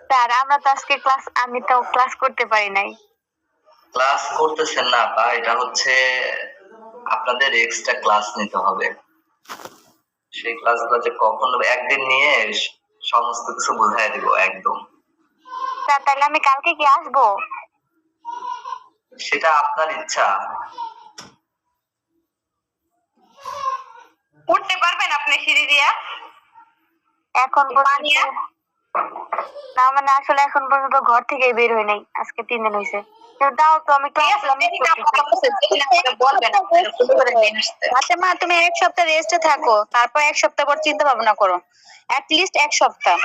Sir আমরা তো আজকে আমি তো ক্লাস করতে পারি নাই। ক্লাস করতেছেন না আপা, এটা হচ্ছে আপনাদের এক্সট্রা ক্লাস নিতে হবে। সেই ক্লাসগুলো যে কখন একদিন নিয়ে সমস্ত কিছু বুঝাই দিব একদম। স্যার তাহলে আমি কালকে কি আসবো? সেটা আপনার ইচ্ছা। উঠতে পারবেন আপনি সিঁড়ি দিয়া? এখন না মানে আসলে এখন পর্যন্ত ঘর থেকে বের হই নাই, আজকে 3 দিন হয়েছে। তাও তো আমি আচ্ছা মা, তুমি 1 সপ্তাহ রেস্টে থাকো, তারপর 1 সপ্তাহ পর চিন্তা ভাবনা করো। লিস্ট 1 সপ্তাহ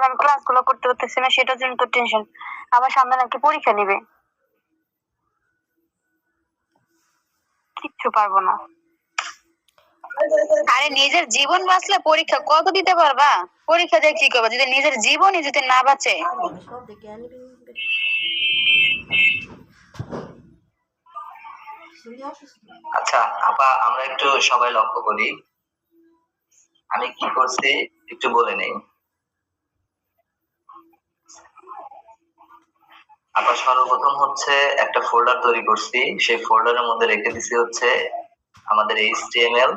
আমি ক্লাসগুলো করতে পারতেছি না, সেটার জন্য তো টেনশন। আবার সামনে নাকি পরীক্ষা নিবে, কিচ্ছু পারবো না। আরে নিজের জীবন বাঁচলে পরীক্ষা কত দিতে পারবা? পরীক্ষা দিয়ে কি করবা যদি নিজের জীবনই যদি না বাঁচে? আচ্ছা আপা, আমরা একটু সবাই লক্ষ্য করি আমি কি করছি, একটু বলে নেই। আপা সর্বপ্রথম হচ্ছে একটা ফোল্ডার তৈরি করছি, সেই ফোল্ডারের মধ্যে রেখে দিছি হচ্ছে আমাদের HTML,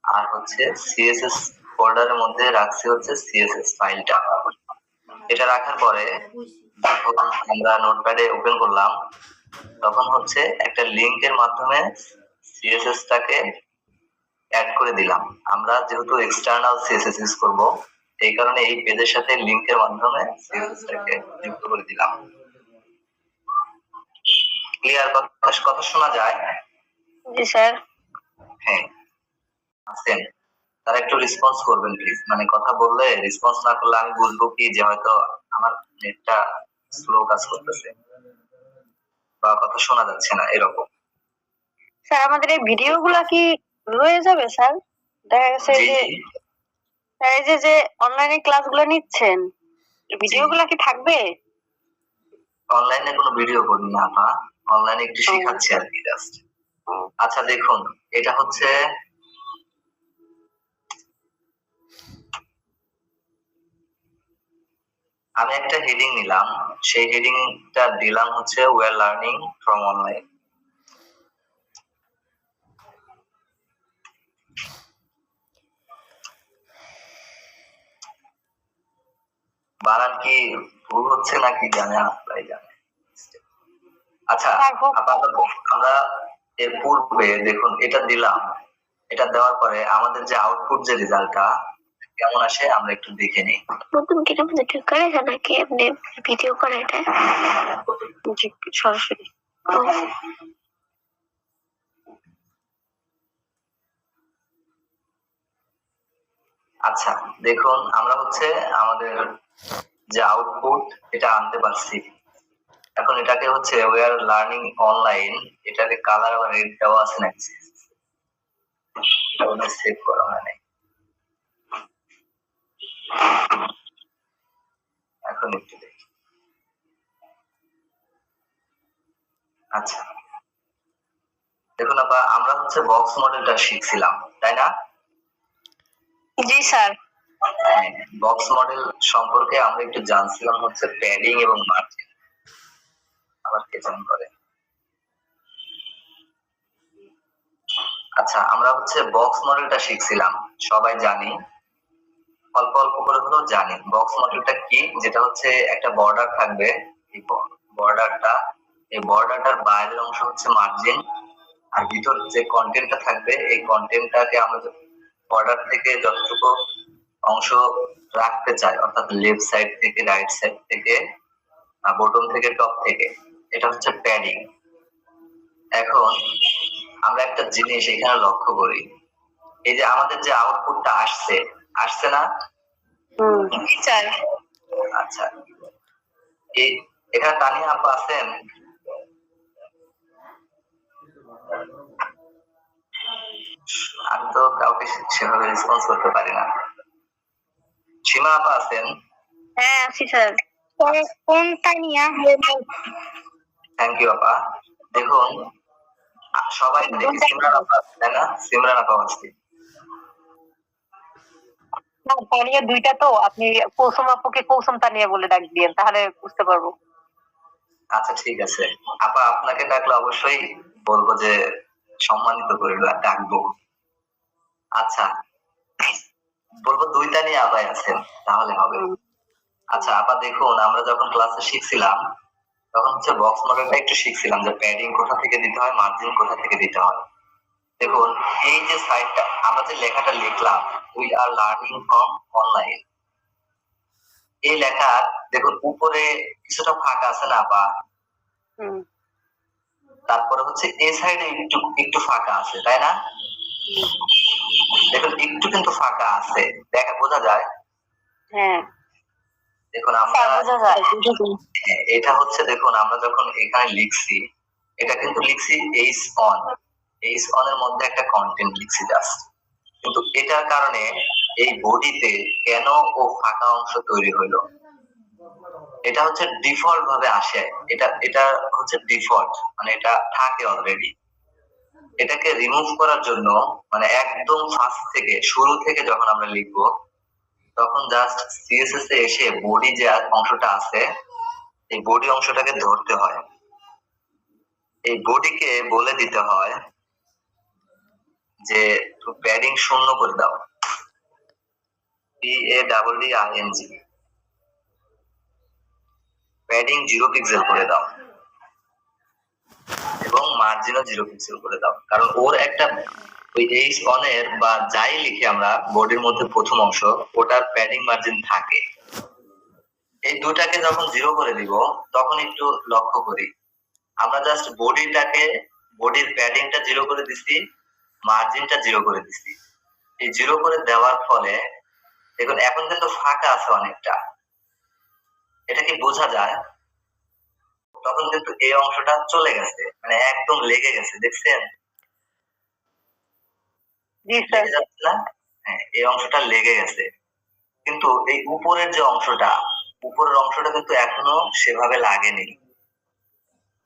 আর হচ্ছে CSS ফোল্ডারের মধ্যে রাখছি হচ্ছে CSS ফাইলটা। এটা রাখার পরে যখন আমরা নোটপ্যাডে ওপেন করলাম, তখন হচ্ছে একটা লিংকের মাধ্যমে CSS টাকে অ্যাড করে দিলাম। আমরা যেহেতু এক্সটার্নাল CSS ইউজ করব, এই কারণে এই পেজের সাথে লিংকের মাধ্যমে CSS টাকে যুক্ত করে দিলাম। ক্লিয়ার কথা শোনা যায়? জি স্যার। হ্যাঁ, আছেন? তারা একটু রেসপন্স করবেন প্লিজ। মানে কথা বললে রেসপন্স না করলে আমি বুঝবো কি যে হয়তো আমার নেটটা স্লো কাজ করতেছে বা কথা শোনা যাচ্ছে না, এরকম। স্যার আমাদের এই ভিডিওগুলো কি রয়ে যাবে স্যার? দেখা গেছে যে এই যে অনলাইনে ক্লাসগুলো নিচ্ছেন, ভিডিওগুলো কি থাকবে? অনলাইনে কোনো ভিডিও করি না আপা, অনলাইনে একটু শেখাচ্ছি আর কি জাস্ট। আচ্ছা দেখুন, এটা হচ্ছে আমি একটা হেডিং নিলাম, সেই হেডিংটা দিলাম হচ্ছে we are learning from online. বানান কি ভুল হচ্ছে নাকি জানে আল্লাহই জানে। আচ্ছা আপাতত আমরা এর পূর্বে দেখুন এটা দিলাম, এটা দেওয়ার পরে আমাদের যে আউটপুট যে রেজাল্টটা কেমন আসে আমরা একটু দেখে নিই। নতুন কি না ভিডিও করে নাকি এমনি ভিডিও করে এটা? জি সরাসরি। আচ্ছা দেখুন, আমরা হচ্ছে আমাদের যে আউটপুট এটা আনতে পারছি। এখন এটাকে হচ্ছে উই আর লার্নিং অনলাইন, এটাকে কালার আর রেড দেওয়া আছে নাকি সেভ করা হয় নাই। এখন একটু দেখি। আচ্ছা দেখুন আপা, আমরা হচ্ছে বক্স মডেলটা শিখছিলাম তাই না? জি স্যার। বক্স মডেল সম্পর্কে আমরা একটু জানছিলাম হচ্ছে প্যাডিং এবং মার্জিন। আবার কে জান করে। আচ্ছা আমরা হচ্ছে বক্স মডেলটা শিখছিলাম, সবাই জানি, অল্প অল্প করে হলেও জানি বক্স মডেলটা কি। যেটা হচ্ছে একটা বর্ডার থাকবে, এই বর্ডারটা, এই বর্ডারটার বাইরের অংশ হচ্ছে মার্জিন, আর ভিতর যে কন্টেন্টটা থাকবে এই কন্টেন্টটাকে আমরা বর্ডার থেকে যতটুকু অংশ রাখতে চাই, অর্থাৎ লেফট সাইড থেকে রাইট সাইড থেকে বটম থেকে টপ থেকে, এটা হচ্ছে প্যাডিং। এখন আমরা একটা জিনিস এখানে লক্ষ্য করি, এই যে আমাদের যে আউটপুটটা আসছে না? আচ্ছা এই এখানে তানিয়া আপা আছেন? আমি তো কাউকে সেভাবে রেসপন্স করতে পারি না। সীমা আপা আছেন? হ্যাঁ আছি স্যার। কোন তানিয়া? থ্যাংক ইউ আপা। দেখুন সবাই দেখি সিমরান আপা, তাই না? সিমরান আপা আছে। না, তানিয়া দুইটা তো, আপনি কৌসুম আপুকে কৌসুম তানিয়া বলে ডাক দিয়েন, তাহলে বুঝতে পারবো। আচ্ছা ঠিক আছে আপা, আপনাকে ডাকলে অবশ্যই বলবো যে সম্মানিত করে ডাকবো। আচ্ছা বলবো দুইটা নিয়ে আপাই আছেন, তাহলে হবে। আচ্ছা আপা দেখুন, আমরা যখন ক্লাসে শিখছিলাম তখন হচ্ছে বক্স মডেলটা একটু শিখছিলাম যে প্যাডিং কোথা থেকে দিতে হয়, মার্জিন কোথা থেকে দিতে হয়। দেখুন এই যে সাইডটা আমরা যে লেখাটা লিখলাম, we are learning from online, এই লেখা দেখুন উপরে কিছুটা ফাঁকা আছে না আপা, তারপরে হচ্ছে এই সাইডে একটু একটু ফাঁকা আছে, তাই না? দেখুন একটু কিন্তু ফাঁকা আছে, দেখা বোঝা যায়। হ্যাঁ দেখুন আমরা এটা হচ্ছে দেখুন আমরা যখন এখানে লিখছি, এটা কিন্তু লিখছি এইচ অন, এইচ অন এর মধ্যে একটা কন্টেন্ট লিখছি জাস্ট, কিন্তু এটার কারণে এই বডিতে কেন ও ফাঁকা অংশ তৈরি হইলো, এটা হচ্ছে ডিফল্ট ভাবে আসে, এটা এটা হচ্ছে ডিফল্ট, মানে এটা থাকে অলরেডি। এটাকে রিমুভ করার জন্য মানে একদম ফার্স্ট থেকে শুরু থেকে যখন আমরা লিখবো তখন জাস্ট সিএসএস এ এসে বডি যে অংশটা আছে এই বডি অংশটাকে ধরতে হয়, এই বডিকে বলে দিতে হয় যে প্যাডিং শূন্য করে দাও, PADDING, প্যাডিং 0 পিক্সেল করে দাও এবং মার্জিনও 0 পিক্সেল করে দাও, কারণ ওর একটা ওই এইচ অন এর বা যাই লিখে আমরা বডির মধ্যে প্রথম অংশ ওটার প্যাডিং মার্জিন থাকে। এই দুটাকে যখন 0 করে দিব তখন একটু লক্ষ্য করি, আমরা জাস্ট বডির প্যাডিংটা 0 করে দিছি, মার্জিনটা 0 করে দিছি। এই 0 করে দেওয়ার ফলে দেখুন এখন কিন্তু ফাঁকা আছে অনেকটা, এটা কি বোঝা যায়? তখন কিন্তু এই অংশটা চলে গেছে, মানে একদম লেগে গেছে, দেখছেন? লেগে যাচ্ছে না? হ্যাঁ এই অংশটা লেগে গেছে, কিন্তু এই উপরের যে অংশটা, উপরের অংশটা কিন্তু এখনো সেভাবে লাগেনি।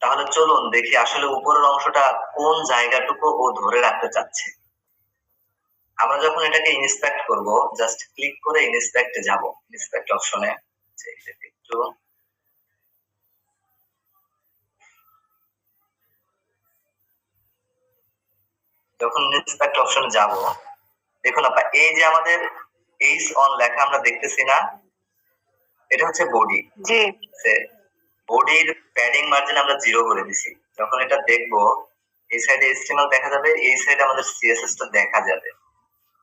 তাহলে চলুন দেখি আসলে উপরের অংশটা কোন জায়গাটুকু ও ধরে রাখতে চাচ্ছে। আমরা যখন এটাকে ইন্সপেক্ট করব, জাস্ট ক্লিক করে ইন্সপেক্টে যাব, ইন্সপেক্ট অপশনে একটু যখন ইন্সপেক্ট অপশনে যাব, দেখুন আপা এই যে আমাদের এইচ অন লেখা আমরা দেখতেছি না, এটা হচ্ছে বডি। জি বডির প্যাডিং মার্জিন আমরা 0 করে দিছি, যখন এটা দেখব এই সাইডে এসটিএমএল দেখা যাবে, এই সাইডে আমাদের সিএসএস টা দেখা যাবে।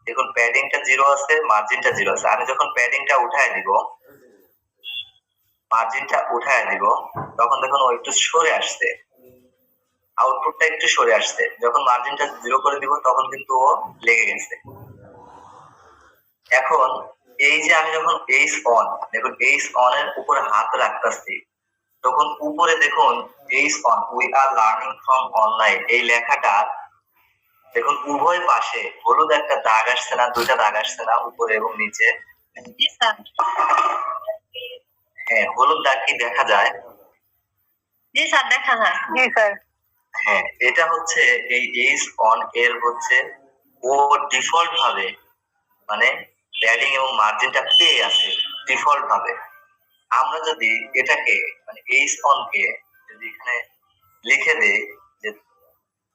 দেখুন প্যাডিংটা 0 আছে, মার্জিনটা 0 আছে, আমি যখন প্যাডিংটা উঠায় দিব, মার্জিনটা উঠায় দিব, তখন দেখুন ও একটু সরে আসছে, আউটপুটটা একটু সরে আসছে, যখন মার্জিনটা 0 করে দিব তখন কিন্তু ও লেগে গেছে। এখন এই যে আমি যখন এইচ অন, দেখুন এইচ অন এর উপরে হাত রাখতেছি, তখন উপরে দেখুন H on, we are learning from online, এই লেখাটা দেখুন উভয় পাশে হলুদ একটা দাগ আসছে না, দুইটা দাগ আসছে না উপরে এবং নিচে? হ্যাঁ হলুদ দাগ কি দেখা যায়? জি স্যার দেখা যায়। জি স্যার। হ্যাঁ এটা হচ্ছে এই এইচ অন এর হচ্ছে ও ডিফল্ট ভাবে মানে প্যাডিং এবং মার্জিনটা পেয়ে আছে ডিফল্ট ভাবে। আমরা যদি এটাকে মানে এইচ অন কে যদি এখানে লিখে দেই যে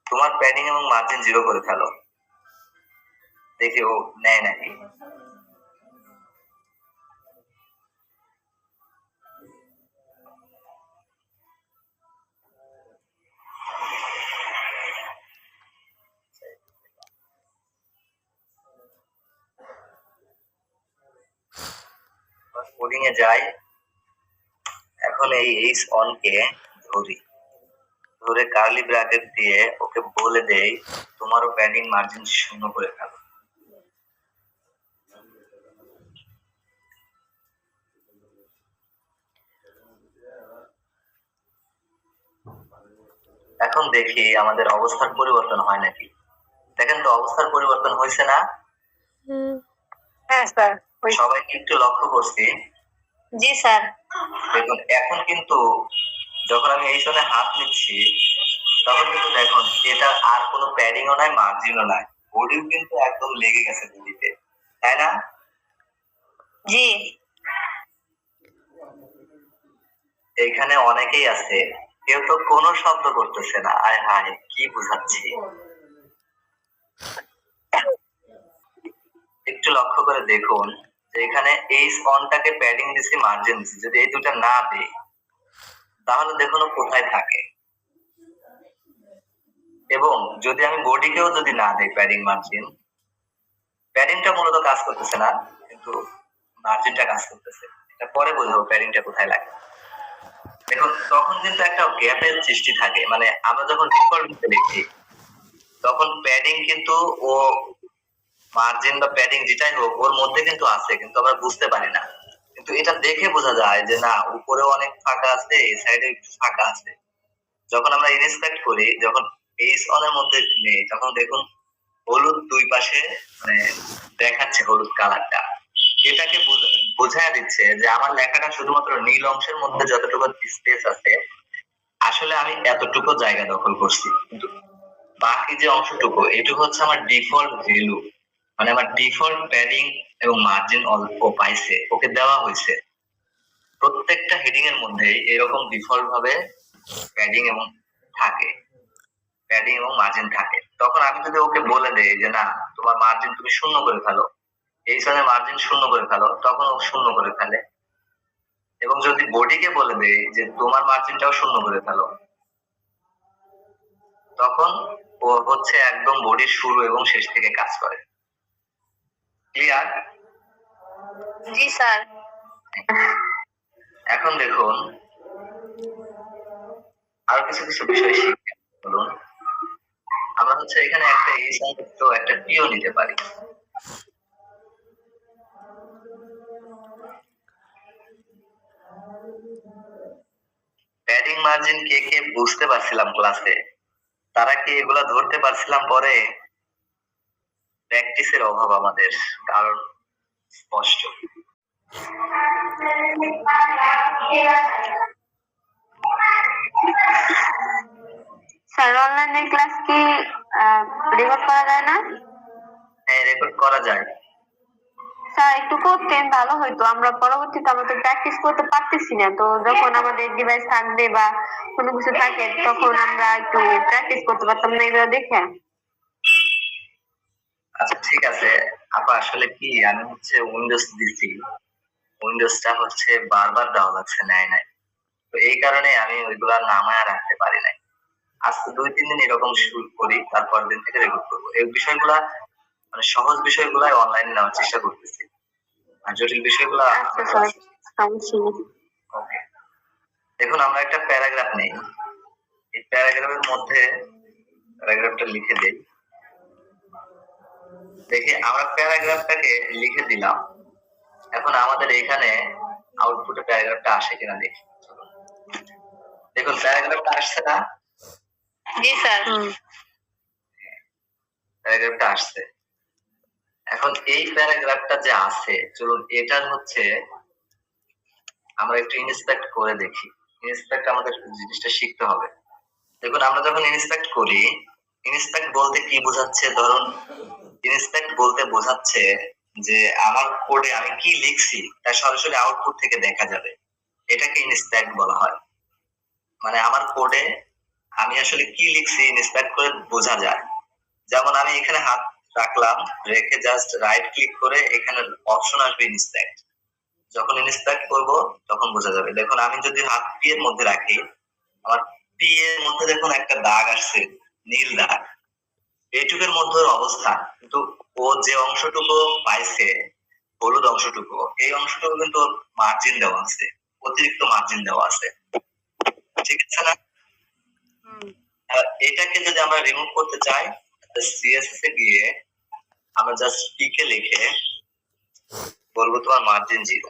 তোমার প্যাডিং এবং মার্জিন 0 করে ফেলো, দেখি ও নেয় নাকি। কোডিং এ যাই, এখন এই এইচ অন কে ধরি, ধরে কার্লি ব্র্যাকেট দিয়ে ওকে বলে দেই তোমারও প্যাডিং মার্জিন 0 করে ফেলো। এখন দেখি আমাদের অবস্থার পরিবর্তন হয় নাকি। দেখেন তো অবস্থার পরিবর্তন হয়েছে না? হ্যাঁ স্যার। সবাই কি একটু লক্ষ্য করছি? জি স্যার। দেখুন এখন কিন্তু যখন আমি এই জন্য হাত নিচ্ছি তখন কিন্তু দেখুন এটা আর কোনো প্যাডিংও নাই, মার্জিনও নাই, বডিও কিন্তু একদম লেগে গেছে বডিতে, তাই না? জি। এখানে অনেকেই আছে, কেউ তো কোনো শব্দ করতেছে না। আয় হায়, কি বুঝাচ্ছি! একটু লক্ষ্য করে দেখুন যে এখানে এই স্পনটাকে প্যাডিং দিছি, মার্জিন দিছি। যদি এই দুটা না দেই তাহলে দেখুন ও কোথায় থাকে। এবং যদি আমি বডিকেও যদি না দেই প্যাডিং মার্জিন, প্যাডিংটা মূলত কাজ করতেছে না, কিন্তু মার্জিনটা কাজ করতেছে। এটা পরে বোঝাবো প্যাডিংটা কোথায় লাগে। দেখুন তখন কিন্তু একটা গ্যাপের সৃষ্টি থাকে। মানে আমরা যখন ডিফল্ট লিখি তখন প্যাডিং কিন্তু ও মার্জিন বা প্যাডিং যেটাই হোক ওর মধ্যে কিন্তু আছে, কিন্তু আমরা বুঝতে পারি না। কিন্তু এটা দেখে বোঝা যায় যে না, উপরে অনেক ফাঁকা আছে, এই সাইডে একটু ফাঁকা আছে। যখন আমরা ইনস্পেক্ট করি, যখন পেজ অন এর মধ্যে নেই, তখন দেখুন হলুদ দুই পাশে মানে দেখাচ্ছে হলুদ কালারটা। এটাকে বোঝায় দিচ্ছে যে আমার লেখাটা শুধুমাত্র নীল অংশের মধ্যে যতটুকু স্পেস আছে, আসলে আমি এতটুকু জায়গা দখল করছি। কিন্তু বাকি যে অংশটুকু, এটুকু হচ্ছে আমার ডিফল্ট ভ্যালু। মানে আমার ডিফল্ট প্যাডিং এবং মার্জিন অল্প পাইছে, ওকে দেওয়া হয়েছে। প্রত্যেকটা হেডিং এর মধ্যে এরকম ডিফল্ট ভাবে প্যাডিং এবং থাকে, প্যাডিং এবং মার্জিন থাকে। তখন আমি যদি ওকে বলে দেই যে না, তোমার মার্জিন তুমি শূন্য করে ফেলো, এই স্থানে মার্জিন শূন্য করে ফেলো, তখন ও শূন্য করে ফেলে। এবং যদি বডিকে বলে দেই যে তোমার মার্জিনটাও শূন্য করে ফেলো, তখন ও হচ্ছে একদম বডির শুরু এবং শেষ থেকে কাজ করে। ক্লিয়ার? জি স্যার। এখন দেখুন আরো কিছু কিছু বিষয় শিখতে বলুন। আমরা হচ্ছে এখানে একটা এই সংযুক্ত একটা পিও নিতে পারি। প্যাডিং মার্জিন কে কে বুঝতে পারছিলাম ক্লাসে, তারা কি এগুলা ধরতে পারছিলাম পরে? প্র্যাকটিসের অভাব আমাদের, কারণ স্পষ্ট। স্যার অনলাইনের ক্লাস কি রেকর্ড করা যায় না? হ্যাঁ, রেকর্ড করা যায়। স্যার একটু করতেন ভালো হইতো, আমরা পরবর্তীতে আমরা তো প্র্যাকটিস করতে পারতেছি না, তো যখন আমাদের ডিভাইস থাকবে বা কোনো কিছু থাকে তখন আমরা একটু প্র্যাকটিস করতে পারতাম না এগুলো দেখে। আচ্ছা ঠিক আছে আপা, আসলে কি আমি হচ্ছে উইন্ডোজ দিছি, উইন্ডোজটা হচ্ছে বারবার দেওয়া লাগছে, নেয় নাই। তো এই কারণে আমি ওইগুলা নামায় রাখতে পারি নাই। আজকে 2-3 দিন এরকম শুরু করি, তারপর দিন থেকে রেকর্ড করবো। এই বিষয়গুলা মানে সহজ বিষয়গুলাই অনলাইনে নেওয়ার চেষ্টা করতেছি, আর জটিল বিষয়গুলা আচ্ছা স্যার, সমস্যা নেই। ওকে। দেখুন আমরা একটা প্যারাগ্রাফ নেই, এই প্যারাগ্রাফের মধ্যে প্যারাগ্রাফটা লিখে দেই। দেখি আমরা প্যারাগ্রাফটাকে লিখে দিলাম, এখন আমাদের এখানে আউটপুটে প্যারাগ্রাফটা আসে কিনা দেখি। দেখুন প্যারাগ্রাফটা আসছে না? জি স্যার। প্যারাগ্রাফটা আসছে। এখন এই প্যারাগ্রাফটা যে আছে, চলুন এটার হচ্ছে আমরা একটু ইন্সপেক্ট করে দেখি। ইন্সপেক্ট আমাদের জিনিসটা শিখতে হবে। দেখুন আমরা যখন ইন্সপেক্ট করি, ইন্সপেক্ট বলতে কি বোঝাচ্ছে? ধরুন ইন্সপেক্ট বলতে বোঝাচ্ছে যে আমার কোডে আমি কি লিখছি তা সরাসরি আউটপুট থেকে দেখা যাবে, এটাকে ইন্সপেক্ট বলা হয়। মানে আমার কোডে আমি আসলে কি লিখছি ইন্সপেক্ট করে বোঝা যায়। যেমন আমি এখানে হাত রাখলাম, রেখে জাস্ট রাইট ক্লিক করে এখানে অপশন আসবে ইন্সপেক্ট, যখন ইন্সপেক্ট করব তখন বোঝা যাবে। দেখুন আমি যদি হাত পি এর মধ্যে রাখি, আমার পি এর মধ্যে দেখুন একটা দাগ আসছে, নীল দাগ, এইটুকের মধ্যে অবস্থা। কিন্তু ও যে অংশটুকু পাইছে, হলুদ অংশটুকু, এই অংশটুকু কিন্তু মার্জিন দেওয়া আছে, অতিরিক্ত মার্জিন দেওয়া আছে, ঠিক আছে না? এটাকে যদি আমরা রিমুভ করতে চাই, সিএসএস এ গিয়ে আমরা জাস্ট পি কে লিখে বলবো তোমার মার্জিন 0।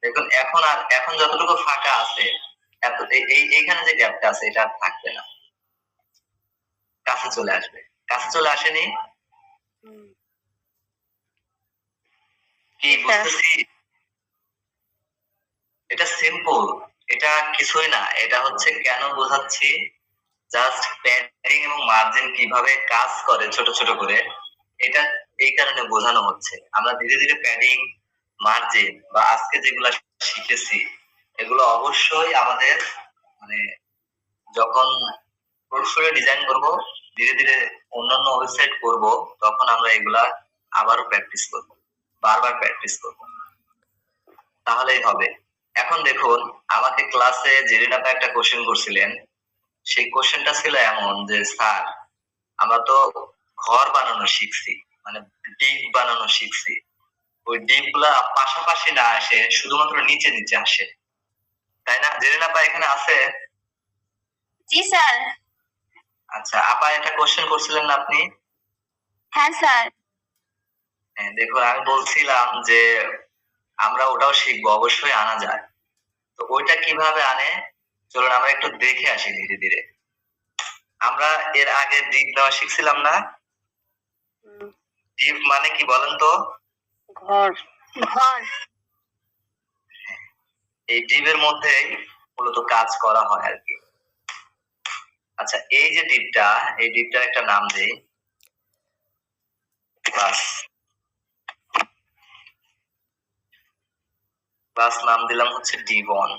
দেখুন এখন যতটুকু ফাঁকা আছে, এইখানে যে গ্যাপটা আছে এটা আর থাকবে না, কাছে চলে আসবে। কাছে চলে আসেনি? কি বুঝতেছি? এটা সিম্পল, এটা কিছুই না, এটা হচ্ছে কেন বোঝাচ্ছি, জাস্ট প্যাডিং এবং মার্জিন কিভাবে কাজ করে ছোট ছোট করে, এটা এই কারণে বোঝানো হচ্ছে। আমরা ধীরে ধীরে প্যাডিং, মার্জিন বা আজকে যেগুলা শিখেছি এগুলো অবশ্যই আমাদের মানে যখন পোর্টফোলিও ডিজাইন করব, ধীরে ধীরে অন্যান্য ওয়েবসাইট করব, তখন আমরা এগুলা আবারও প্র্যাকটিস করব, বারবার প্র্যাকটিস করব, তাহলেই হবে। এখন দেখুন, আমাকে ক্লাসে জেরিন আপা একটা কোশ্চেন করছিলেন। সেই কোশ্চেনটা ছিল এমন যে, স্যার আমরা তো ঘর বানানো শিখছি, মানে ডিপ বানানো শিখছি, ওই ডিপ গুলা পাশাপাশি না আসে, শুধুমাত্র নিচে নিচে আসে, তাই না? জেরিন আপা এখানে আছে? জি স্যার। আচ্ছা আপা, এটা কোশ্চেন করছিলেন না আপনি? হ্যাঁ স্যার। হ্যাঁ, দেখুন আমি বলছিলাম যে আমরা ওটাও শিখবো, অবশ্যই আনা যায়। তো ওইটা কিভাবে আনে, চলুন আমরা একটু দেখে আসি ধীরে ধীরে। আমরা এর আগে ডিপ দেওয়া শিখছিলাম না? ডিপ মানে কি বলেন তো? ঘর। ঘর। এই ডিপের মধ্যেই মূলত কাজ করা হয় আর কি। আচ্ছা, এই যে ডিপটা, এই ডিপটার একটা নাম দেই, ক্লাস। ক্লাস নাম দিলাম হচ্ছে D1।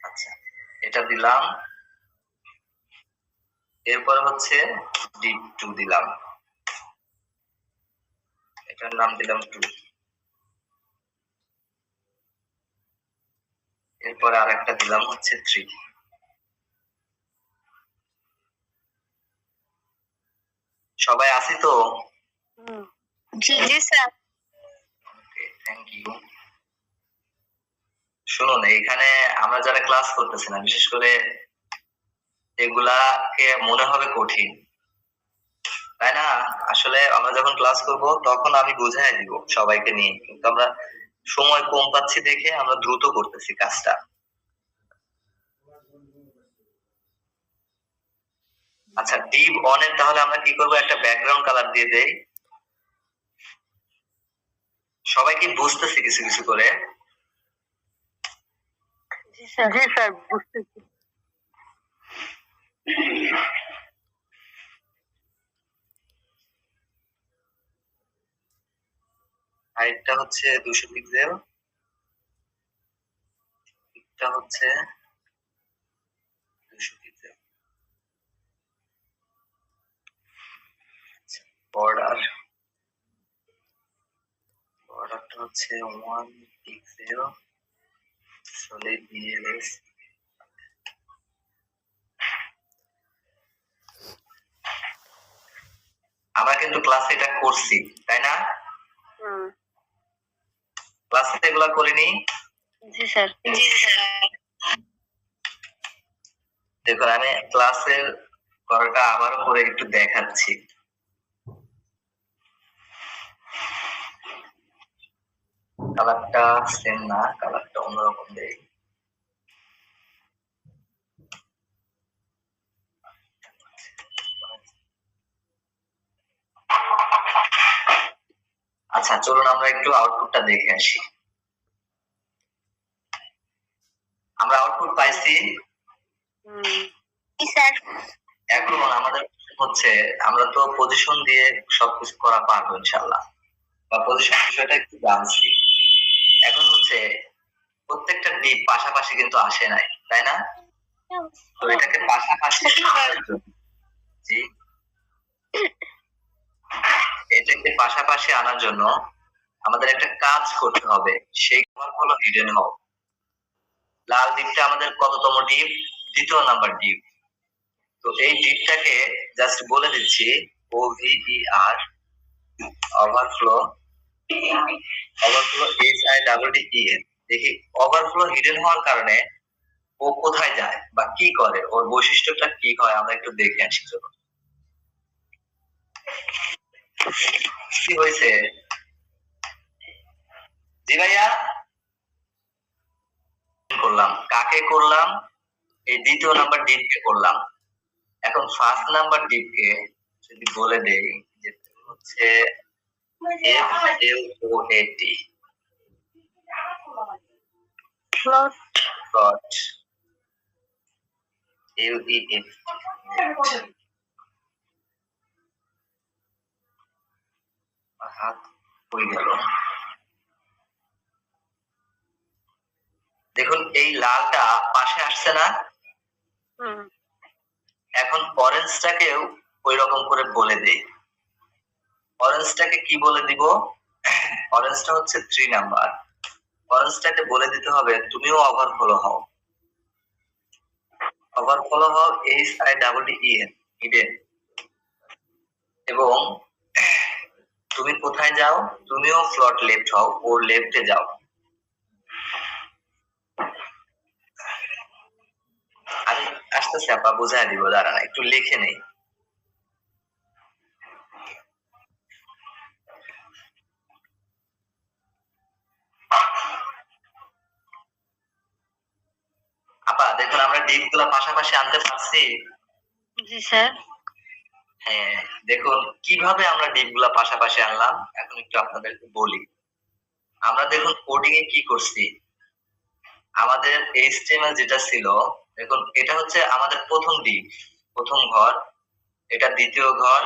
আচ্ছা, এটা দিলাম। এরপর হচ্ছে D2 দিলাম, এটার নাম দিলাম 2। এরপরে আরেকটা দিলাম হচ্ছে 3। সবাই আছি তো? জি জি স্যার। Okay, thank you. শুনুন, এখানে আমরা যারা ক্লাস করতেছি না, বিশেষ করে এগুলাকে মনে হবে কঠিন, তাই না? আসলে আমরা যখন ক্লাস করব তখন আমি বুঝাই দিব সবাইকে নিয়ে, কিন্তু আমরা সময় কম পাচ্ছি দেখে আমরা দ্রুত করতেছি কাজটা। আচ্ছা, ডিপ অনের তাহলে আমরা কি করব, একটা ব্যাকগ্রাউন্ড কালার দিয়ে দেই। সবাই কি বুঝতেছে কিছু কিছু করে? জি স্যার। জি স্যার, বুঝতেছি। হাইটটা হচ্ছে 200 পিক্সেল, এটা হচ্ছে 200 পিক্সেল। বর্ডার, বর্ডারটা হচ্ছে 1 পিক্সেল, সলিড বিএলএস। আমরা কিন্তু ক্লাসে এটা করছি, তাই না? ক্লাসে এগুলা করিনি? জি স্যার। জি স্যার। দেখুন, আমি ক্লাসের করাটা আবারও করে একটু দেখাচ্ছি। কালারটা সেম না, কালারটা অন্যরকম দেই। আচ্ছা, চলুন আমরা একটু আউটপুটটা দেখে আসি। আমরা আউটপুট পাইছি। স্যার। এখন আমাদের হচ্ছে, আমরা তো পজিশন দিয়ে সবকিছু করা পারবো ইনশাআল্লাহ, বা পজিশন বিষয়টা একটু জানছি। এখন হচ্ছে প্রত্যেকটা ডিপ পাশাপাশি কিন্তু আসে নাই, তাই না? তো এটাকে পাশাপাশি আনার জন্য, জি, এটাকে পাশাপাশি আনার জন্য আমাদের একটা কাজ করতে হবে, সেই কাজ হলো হিডেন হব। লাল ডিপটা আমাদের কততম ডিপ? দ্বিতীয় নাম্বার ডিপ। তো এই ডিপটাকে জাস্ট বলে দিচ্ছি OVER, ওভারফ্লো, ওভারফ্লো HIDDEN। দেখি ওভারফ্লো হিডেন হওয়ার কারণে ও কোথায় যায় বা কি করে, ওর বৈশিষ্ট্যটা কি হয় আমরা একটু দেখে আসি। চলুন, কি হয়েছে? জি ভাইয়া, করলাম কাকে করলাম? এই দ্বিতীয় নাম্বার ডিপকে করলাম। এখন ফার্স্ট নাম্বার ডিপকে যদি বলে দেই যে হচ্ছে FLOAT ফ্লট ফ্লট UEF হাত হয়ে গেল। দেখুন এই লালটা পাশে আসছে না, এখন অরেঞ্জটাকেও ওই রকম করে বলে দেই। অরেঞ্জটাকে কি বলে দিব? অরেঞ্জটা হচ্ছে 3 নাম্বার। অরেঞ্জটাকে বলে দিতে হবে তুমিও ওভারফ্লো হও। ওভারফ্লো হও HIEEN হিডেন। এবং তুমি কোথায় যাও? তুমিও ফ্লট লেফট হও, ওর লেফটে যাও। আমি আসতেছি আপা, বুঝাই দিব, দাঁড়ান একটু লিখে নেই। আপা দেখুন আমরা ডিপ গুলা পাশাপাশি আনতে পারছি। জি স্যার। হ্যাঁ দেখুন কিভাবে আমরা ডিপ গুলা পাশাপাশি আনলাম, এখন একটু আপনাদেরকে বলি। আমরা দেখুন কোডিং এ কি করছি, আমাদের HTML যেটা ছিল, দেখুন এটা হচ্ছে আমাদের প্রথম ডিপ, প্রথম ঘর, এটা দ্বিতীয় ঘর,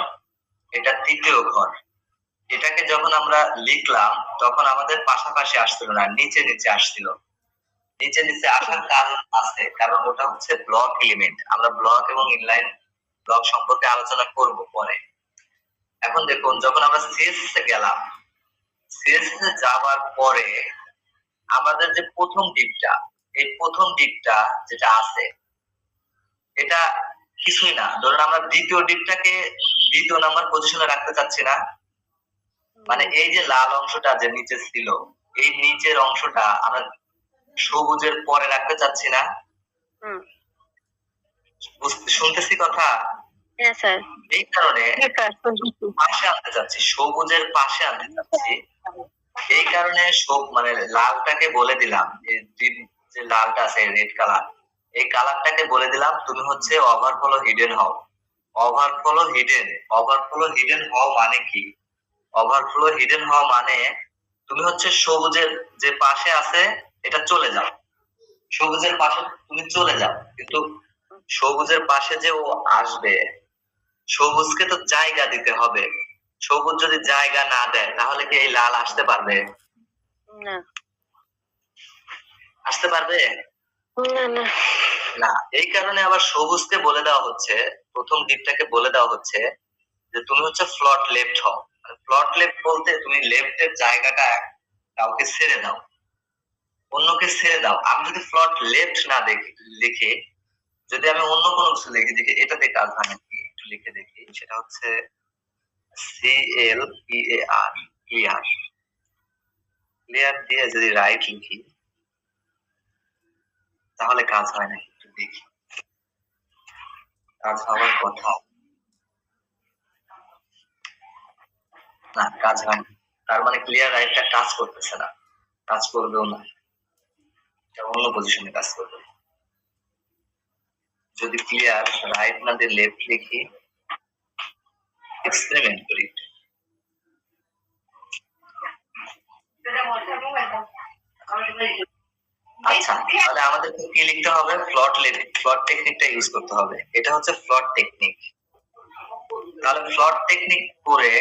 এটা তৃতীয় ঘর। এটাকে যখন আমরা লিখলাম তখন আমাদের পাশাপাশি আসছিল না, নিচে নিচে আসছিল। নিচে নিচে আসার কারণ আছে, কারণ ওটা হচ্ছে ব্লক এলিমেন্ট। আমরা ব্লক এবং ইনলাইন ব্লক সম্পর্কে আলোচনা করব পরে। এখন দেখুন যখন আমরা CSS এ গেলাম, CSS এ যাওয়ার পরে আমাদের যে প্রথম ডিপটা, এই প্রথম ডিপটা যেটা আছে এটা কিছুই না। ধরুন আমরা দ্বিতীয় ডিপটাকে দ্বিতীয় নাম্বার পজিশনে রাখতে চাচ্ছি না, মানে এই যে লাল অংশটা যে নিচে ছিল, এই নিচের অংশটা আমরা সবুজের পরে রাখতে চাচ্ছি না। শুনতেছি কথা? হ্যাঁ স্যার। এই কারণে পাশে আনতে চাচ্ছি, সবুজের পাশে আনতে চাচ্ছি। এই কারণে মানে লালটাকে বলে দিলাম, যে লালটা আছে রেড কালার, এই কালারটাকে বলে দিলাম তুমি হচ্ছে ওভারফ্লো হিডেন হও। ওভারফ্লো হিডেন, ওভারফ্লো হিডেন হও মানে কি? ওভারফ্লো হিডেন হওয়া মানে তুমি হচ্ছে সবুজের যে পাশে আছে এটা চলে যাও, সবুজের পাশে তুমি চলে যাও, কিন্তু সবুজের পাশে যে ও আসবে, সবুজকে তো জায়গা দিতে হবে। সবুজ যদি জায়গা না দেয় তাহলে কি এই লাল আসতে পারবে? না। আসতে পারবে না না না। এই কারণে আবার সবুজকে বলে দেওয়া হচ্ছে, প্রথম দিকটাকে বলে দেওয়া হচ্ছে যে তুমি হচ্ছে ফ্লট লেফট হও। ফ্লট লেফট বলতে তুমি লেফটের জায়গাটা কাউকে ছেড়ে দাও, অন্যকে ছেড়ে দাও। আমি যদি ফ্লট লেফট না লিখে, যদি আমি অন্য কোনো কিছু লিখে দেখি এটাতে কাজ হয় নাকি, একটু লিখে দেখি। সেটা হচ্ছে CLEAR, ক্লিয়ার। ক্লিয়ার দিয়ে যদি রাইট লিখি তাহলে কাজ হয় নাকি একটু দেখি। কাজ হওয়ার কথা না, কাজ হয় না। তার মানে ক্লিয়ার রাইটটা কাজ করতেছে না, কাজ করবেও না, অন্য পজিশনে কাজ করবে। যদি ক্লিয়ার রাইট না দিয়ে লেফট লিখি, এক্সপেরিমেন্ট করি। আচ্ছা তাহলে আমাদেরকে কি লিখতে হবে? ফ্লট টেকনিকটা ইউজ করতে হবে। এটা হচ্ছে ফ্লট টেকনিক। তাহলে ফ্লট টেকনিক করে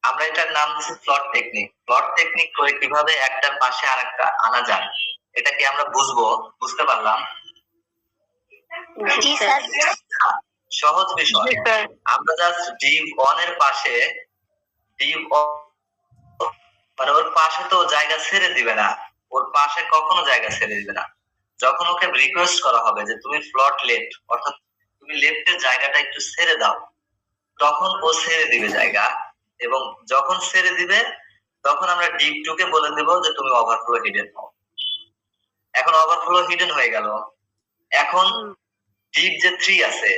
আমরা এটার নাম দিচ্ছি ফ্লট টেকনিক। ফ্লট টেকনিক করে কিভাবে একটার পাশে আরেকটা আনা যায় এটা কি আমরা বুঝবো? বুঝতে পারলাম? জি স্যার। সহজ বিষয়। আমরা জাস্ট div1 এর পাশে মানে ওর পাশে তো জায়গা ছেড়ে দিবে না, ওর পাশে কখনো জায়গা ছেড়ে দিবে না। যখন ওকে রিকোয়েস্ট করা হবে যে তুমি ফ্লট লেফট, অর্থাৎ তুমি লেফটের জায়গাটা একটু ছেড়ে দাও, তখন ও ছেড়ে দিবে জায়গা। এবং যখন ছেড়ে দিবে তখন আমরা div2 কে বলে দেব যে তুমি ওভারফ্লো হিডেন হও। এখন ওভারফ্লো হিডেন হয়ে গেল। এখন div যে 3 আছে,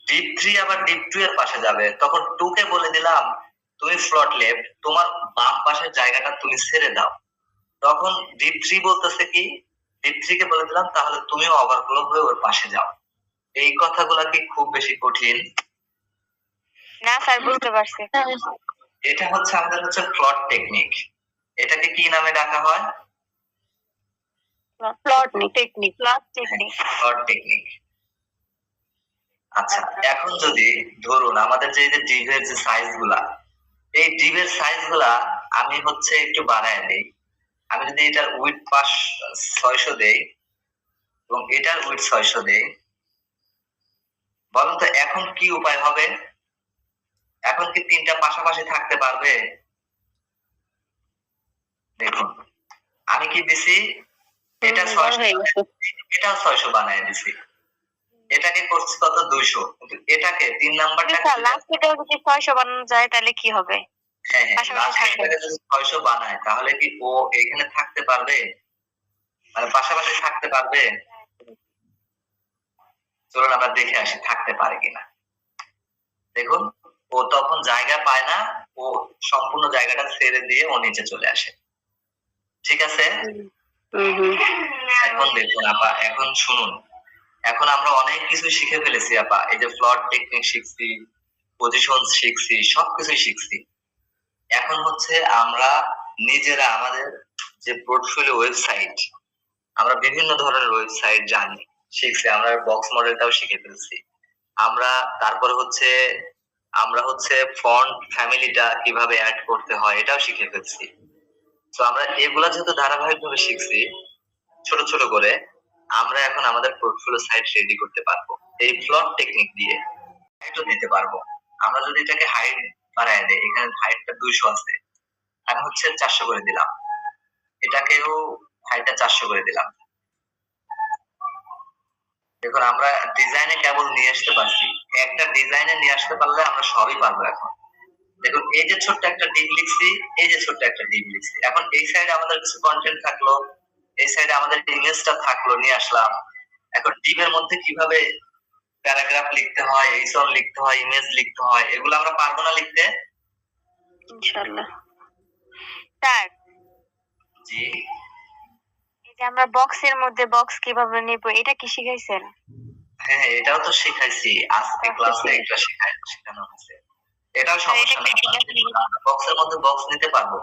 div3 আবার div2 এর পাশে যাবে, তখন 2 কে বলে দিলাম তুমি ফ্লট লেফট, তোমার বাম পাশের জায়গাটা তুমি ছেড়ে দাও। তখন div3 বলতেছে কি, div3 কে বলে দিলাম তাহলে তুমিও ওভারফ্লো হয়ে ওর পাশে যাও। এই কথাগুলা কি খুব বেশি কঠিন? না স্যার, বুঝতে পারছি। এটা হচ্ছে আমাদের হচ্ছে প্লট টেকনিক। এটাকে কি নামে ডাকা হয়? Plot technique. Plot technique. আচ্ছা, এখন যদি ধরুন আমাদের যে ডিভের যে সাইজ গুলা, এই ডিভের সাইজ গুলা আমি হচ্ছে একটু বাড়ায় দেই। আমি যদি এটার উইডথ 600 দেই এবং এটার উইডথ 600 দেই, বলুন তো এখন কি উপায় হবে? এখন কি তিনটা পাশাপাশি থাকতে পারবে? দেখুন, আমি কি দিছি? এটা 600, এটাও 600 বানায় দিছি। এটাকে করছি কত? 200। কিন্তু এটাকে 3 নাম্বারটাকে লাস্টেটাও যদি 600 বানানো যায় তাহলে কি হবে? হ্যাঁ, পাশাপাশি লাস্ট থাকবে। এটাকে যদি 600 বানায় তাহলে কি ও এখানে থাকতে পারবে? মানে পাশাপাশি থাকতে পারবে? চলুন আমরা দেখে আসি থাকতে পারে কিনা। দেখুন, ও তখন জায়গা পায় না, ও সম্পূর্ণ জায়গাটা ছেড়ে দিয়ে ও নিচে চলে আসে। ঠিক আছে? এখন দেখুন আপা, এখন শুনুন। এখন আমরা অনেক কিছু শিখে ফেলেছি আপা। এই যে প্লট টেকনিক শিখছি, পজিশন শিখছি, সবকিছুই শিখছি। এখন হচ্ছে আমরা নিজেরা আমাদের যে পোর্টফোলিও ওয়েবসাইট, আমরা বিভিন্ন ধরনের ওয়েবসাইট জানি, শিখছি। আমরা বক্স মডেলটাও শিখে ফেলছি। আমরা তারপরে হচ্ছে আমরা হচ্ছে ফন্ট ফ্যামিলিটা কিভাবে অ্যাড করতে হয় এটাও শিখে ফেলছি। তো আমরা এগুলা যেহেতু ধারাবাহিকভাবে শিখছি ছোট ছোট করে, আমরা এখন আমাদের পোর্টফোলিও সাইট রেডি করতে পারবো এই প্লট টেকনিক দিয়ে। হাইটও দিতে পারবো। আমরা যদি এটাকে হাইট বাড়ায় দেই, এখানে হাইটটা 200 আছে, আমি হচ্ছে 400 করে দিলাম। এটাকেও হাইটটা 400 করে দিলাম। দেখুন আমরা ডিজাইনে কেবল নিয়ে আসতে পারছি, একটা ডিজাইনে নিয়ে আসতে পারলে আমরা সবই পারবো এখন। দেখুন এই যে ছোট্ট একটা ডিপ লিখছি, এই যে ছোট্ট একটা ডিপ লিখছি, এখন এই সাইডে আমাদের কিছু কন্টেন্ট থাকলো, এই সাইডে আমাদের ইমেজটা থাকলো, নিয়ে আসলাম। এখন ডিপের মধ্যে কিভাবে প্যারাগ্রাফ লিখতে হয়, এইসব লিখতে হয়, ইমেজ লিখতে হয়, এগুলো আমরা পারবো না লিখতে? ইনশাআল্লাহ। স্যার, জি, এই যে আমরা বক্সের মধ্যে বক্স কিভাবে নেব এটা কি শিখাইছেন? হ্যাঁ এটাও তো শিখাইছি, আজকে ক্লাসে এটা শেখানো হয়েছে। এটাও সমস্যা না, বক্সের মধ্যে বক্স নিতে পারবো।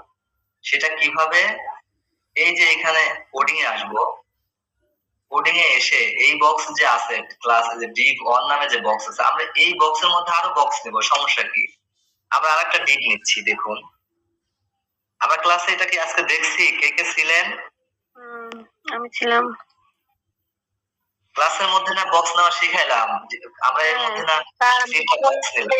সেটা কিভাবে? এই যে এখানে কোডিং এ আসবো, কোডিং এ এসে এই বক্স যে আছে ক্লাস যে ডিভ অন নামে যে বক্স আছে, আমরা এই বক্সের মধ্যে আরো বক্স নেব, সমস্যা কি? আমরা আরেকটা ডিভ নিচ্ছি। দেখুন আমরা ক্লাসে এটা কি আজকে দেখছি? কে কে ছিলেন? আমি ছিলাম। ক্লাসের মধ্যে না বক্স নেওয়া শিখাইলাম, আমরা এর মধ্যে না তিনটা বক্স নিলাম।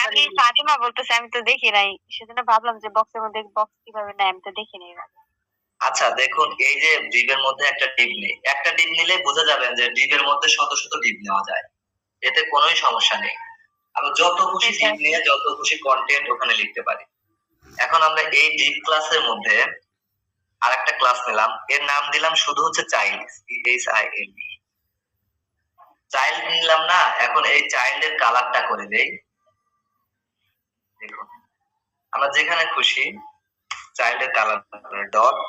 আমি ফাতিমা বলতেছে, আমি তো দেখি নাই, সেজন্য ভাবলাম যে বক্সের মধ্যে বক্স কিভাবে নেয়, আমি তো দেখি নাই। আচ্ছা দেখুন, এই যে ডিবের মধ্যে একটা ডিপ নেই, একটা ডিপ নিলে বোঝা যাবে যে ডিবের মধ্যে শত শত ডিপ নেওয়া যায়, এতে কোনোই সমস্যা নেই। আমরা যত খুশি ডিপ নিয়ে যত খুশি কন্টেন্ট ওখানে লিখতে পারি। এখন আমরা এই ডিপ ক্লাসের মধ্যে আরেকটা ক্লাস নিলাম, এর নাম দিলাম শুধু হচ্ছে চাইল্ড, CHILD। চাইল্ড নিলাম না, এখন এই চাইল্ডের কালারটা করে দেই। দেখুন আমরা যেখানে খুশি চাইল্ডের কালার ডট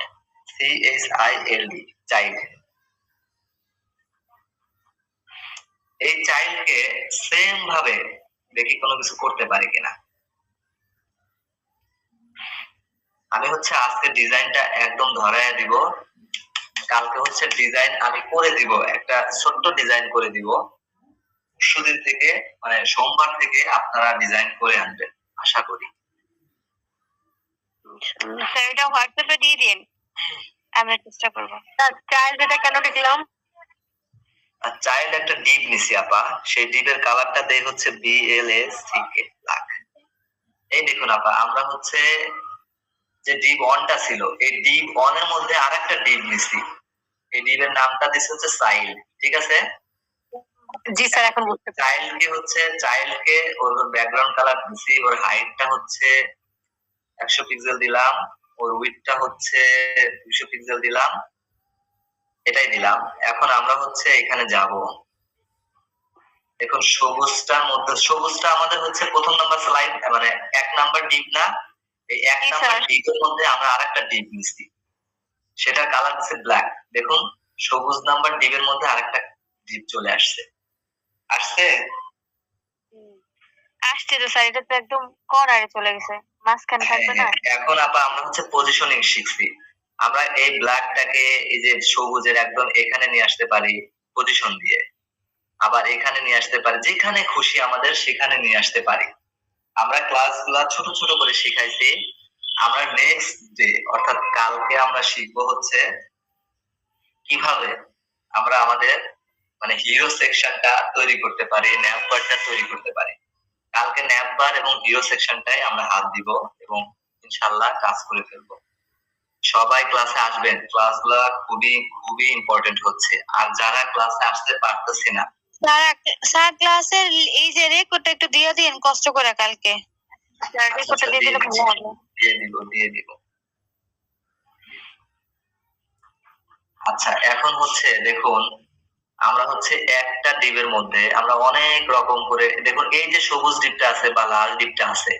CHILD, চাইল্ড। এই চাইল্ডকে সেম ভাবে দেখি কোনো কিছু করতে পারি কিনা। আমি হচ্ছে আজকে ডিজাইনটা একদম ধরায় দিব, কালকে হচ্ছে ডিজাইন আমি করে দিব, একটা ছোট্ট ডিজাইন করে দিব। পরশুদিন থেকে মানে সোমবার থেকে আপনারা ডিজাইন করে আনবেন আশা করি। স্যার এটা হোয়াটসঅ্যাপে দিয়ে দিন, আমরা চেষ্টা করব। স্যার চাইল্ড এটা কেন লিখলাম? চাইল্ড একটা ডিপ নিছি আপা, সেই ডিপের কালারটা দেই হচ্ছে BLACK, ব্ল্যাক। এই দেখুন আপা, আমরা হচ্ছে যে ডিপ অনটা ছিল, এই ডিপ অনের মধ্যে আরেকটা ডিপ নিছি, এই ডিপের নামটা দিছি হচ্ছে চাইল্ড। ঠিক আছে? জি স্যার, এখন বুঝতে পারছি। চাইল্ডকে ওর ব্যাকগ্রাউন্ড কালার দিছি, ওর হাইটটা হচ্ছে 100 পিক্সেল দিলাম, ওর উইডথটা হচ্ছে 200 পিক্সেল দিলাম, এটাই দিলাম। এখন আমরা হচ্ছে এখানে যাব, দেখুন সবুজটার মধ্যে, সবুজটা আমাদের হচ্ছে প্রথম নাম্বার স্লাইড, মানে 1 নাম্বার ডিপ না, এই 1 নাম্বার ডিপের মধ্যে আমরা আরেকটা ডিপ নিছি, সেটার কালার হচ্ছে ব্ল্যাক। দেখুন সবুজ নাম্বার ডিপের মধ্যে আরেকটা ডিপ চলে আসছে। আসছে তো স্যার, এটা তো একদম কর্নারে চলে গেছে, মাঝখানে থাকবে না। এখন আপা আমরা হচ্ছে পজিশনিং শিখছি। আমরা এই ব্ল্যাকটাকে এই যে সবুজের একদম এখানে নিয়ে আসতে পারি পজিশন দিয়ে, আবার এখানে নিয়ে আসতে পারি, যেখানে খুশি আমাদের সেখানে নিয়ে আসতে পারি। আমরা ক্লাসগুলা ছোট ছোট করে শিখাইছি। আমরা নেক্সট ডে অর্থাৎ কালকে আমরা শিখবো হচ্ছে কিভাবে আমরা আমাদের মানে হিরো সেকশনটা তৈরি করতে পারি, ন্যাপবারটা তৈরি করতে পারি। কালকে ন্যাপবার এবং হিরো সেকশনটাই আমরা হাত দিব এবং ইনশাআল্লাহ কাজ করে ফেলবো। সবাই ক্লাসে আসবেন, ক্লাসগুলো খুবই খুবই ইম্পর্টেন্ট হচ্ছে। আর যারা ক্লাসে আসতে পারতেছি না, স্যার ক্লাসের এই যে রেকর্ডটা একটু দিয়ে দিন কষ্ট করে কালকে, স্যার রেকর্ডটা দিয়ে দিলে ভালো হবে। দিয়ে দিব। আচ্ছা এখন হচ্ছে দেখুন, আমরা হচ্ছে একটা ডিবের মধ্যে আমরা অনেক রকম করে দেখুন, এই যে সবুজ ডিপটা আছে বা লাল ডিপটা আছে,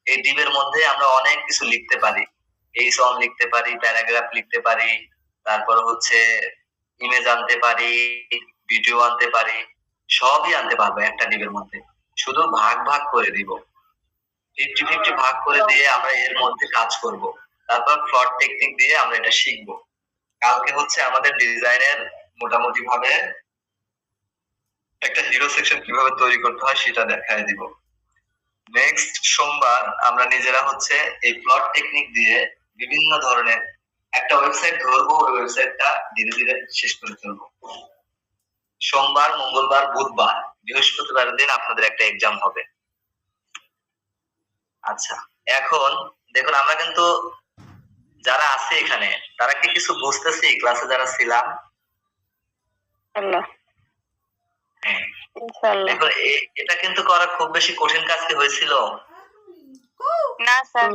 এই ডিবের মধ্যে আমরা অনেক কিছু লিখতে পারি। এই সং লিখতে পারি, প্যারাগ্রাফ লিখতে পারি, তারপর হচ্ছে ইমেজ আনতে পারি, ভিডিও আনতে পারি, সবই আনতে পারবো একটা ডিবের মধ্যে। শুধু ভাগ ভাগ করে দিব, 50-50 ভাগ করে দিয়ে আমরা এর মধ্যে কাজ করব। তারপর প্লট টেকনিক দিয়ে আমরা এটা শিখবো। কালকে হচ্ছে আমাদের ডিজাইনের মোটামুটি ভাবে একটা হিরো সেকশন কিভাবে তৈরি করতে হয় সেটা দেখায় দিব। নেক্সট সোমবার আমরা নিজেরা হচ্ছে এই প্লট টেকনিক দিয়ে বিভিন্ন ধরনের একটা ওয়েবসাইট ধরবো, ওই ওয়েবসাইটটা ধীরে ধীরে শেষ করে ফেলবো। সোমবার, মঙ্গলবার, বুধবার, বৃহস্পতিবার দিন আপনাদের একটা এক্সাম হবে। আচ্ছা এখন দেখুন, আমরা কিন্তু যারা আছে এখানে তারা কি কিছু বুঝতেছি? ক্লাসে যারা ছিলাম, আল্লাহ হ্যাঁ ইনশাআল্লাহ। দেখুন এটা কিন্তু করা খুব বেশি কঠিন কাজ কি হয়েছিল? না স্যার।